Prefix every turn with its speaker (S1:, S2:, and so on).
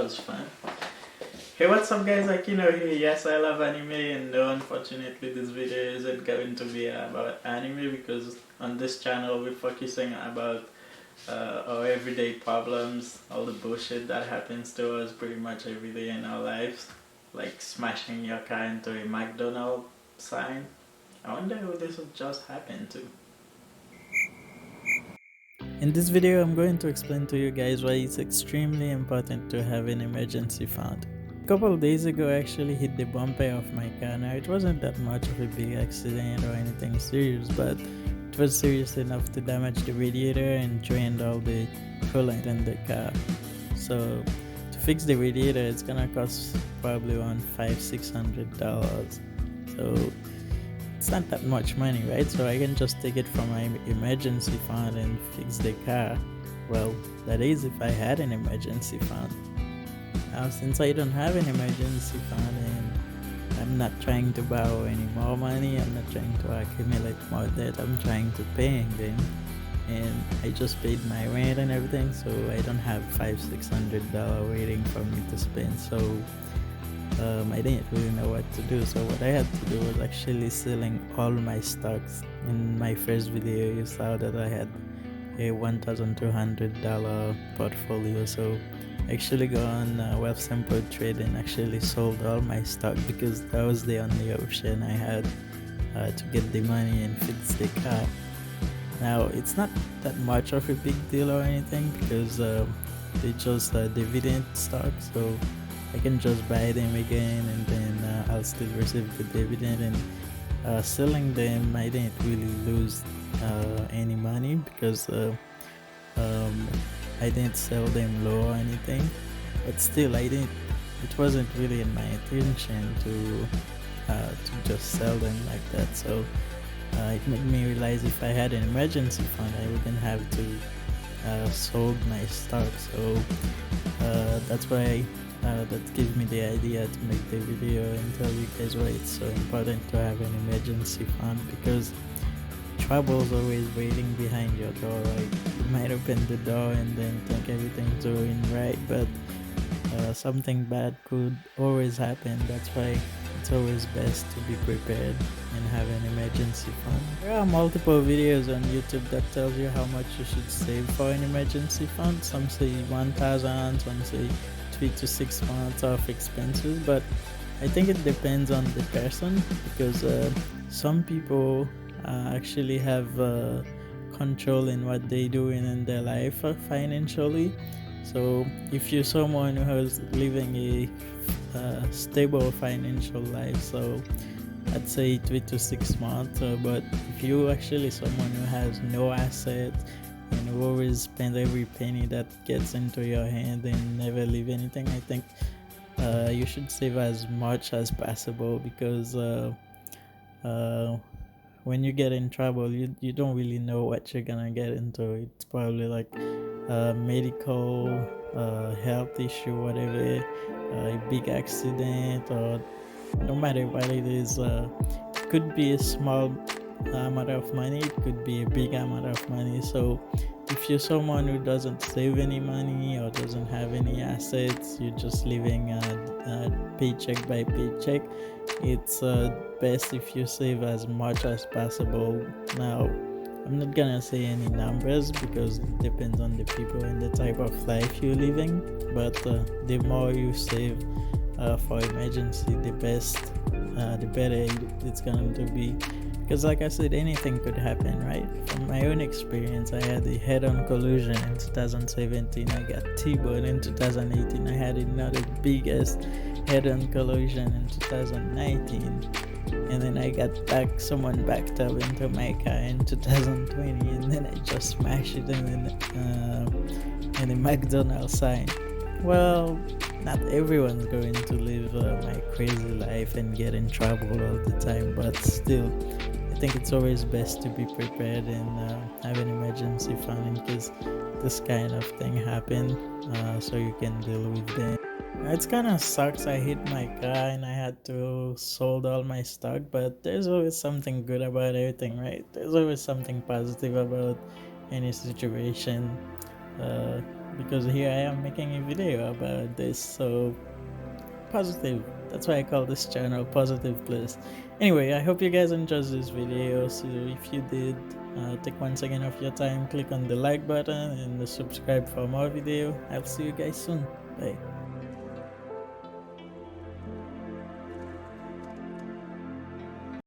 S1: was fun. Hey, what's up, guys? Yes, I love anime, and unfortunately, this video isn't going to be about anime because on this channel we're focusing about our everyday problems, all the bullshit that happens to us pretty much every day in our lives, like smashing your car into a McDonald's sign. I wonder who this would just happen to. In this video, I'm going to explain to you guys why it's extremely important to have an emergency fund. A couple of days ago, I actually hit the bumper of my car. Now, it wasn't that much of a big accident or anything serious, but it was serious enough to damage the radiator and drain all the coolant in the car. So, to fix the radiator, it's gonna cost probably around $500-600. So, it's not that much money, right? So I can just take it from my emergency fund and fix the car. Well, that is if I had an emergency fund. Now, since I don't have an emergency fund and I'm not trying to borrow any more money, I'm not trying to accumulate more debt, I'm trying to pay them, and I just paid my rent and everything, so I don't have $500-600 waiting for me to spend. So I didn't really know what to do. So what I had to do was actually selling all my stocks. In my first video, you saw that I had a $1,200 portfolio. So I actually go on Wealthsimple Trade and actually sold all my stock because that was the only option I had to get the money and fix the car. Now, it's not that much of a big deal or anything because they just dividend stock, so I can just buy them again and then I'll still receive the dividend. And selling them, I didn't really lose any money because I didn't sell them low or anything. But still, it wasn't really in my intention to just sell them like that. So it made me realize if I had an emergency fund, I wouldn't have to sold my stock. So that's why that gives me the idea to make the video and tell you guys why it's so important to have an emergency fund, because trouble's always waiting behind your door. Right? You might open the door and then think everything's going right, but something bad could always happen. That's why it's always best to be prepared and have an emergency fund. There are multiple videos on YouTube that tells you how much you should save for an emergency fund. Some say 1,000, some say 3 to 6 months of expenses, but I think it depends on the person, because some people actually have control in what they do in their life financially. So if you're someone who is living a stable financial life, so I'd say 3 to 6 months, but if you actually someone who has no assets and who always spend every penny that gets into your hand and never leave anything, I think you should save as much as possible, because when you get in trouble, you don't really know what you're gonna get into. It's probably like medical, health issue, whatever, a big accident, or no matter what it is. It could be a small amount of money, it could be a big amount of money. So if you're someone who doesn't save any money or doesn't have any assets, you're just living paycheck by paycheck, it's best if you save as much as possible. Now, I'm not gonna say any numbers because it depends on the people and the type of life you're living, but the more you save for emergency, the better it's going to be, because like I said, anything could happen, right? From my own experience, I had a head-on collision in 2017. I got T-boned in 2018. I had another biggest head-on collision in 2019, and then I got someone backed up into my car in 2020, and then I just smashed it in a McDonald's sign. Well, not everyone's going to live my crazy life and get in trouble all the time, but still, I think it's always best to be prepared and have an emergency fund in case this kind of thing happen, so you can deal with them. It's kind of sucks. I hit my car and I had to sold all my stock, but there's always something good about everything, right? There's always something positive about any situation. because here I am making a video about this. So positive, that's why I call this channel Positive Plus. Anyway, I hope you guys enjoyed this video. So if you did, take 1 second of your time, click on the like button and the subscribe for more video. I'll see you guys soon. Bye.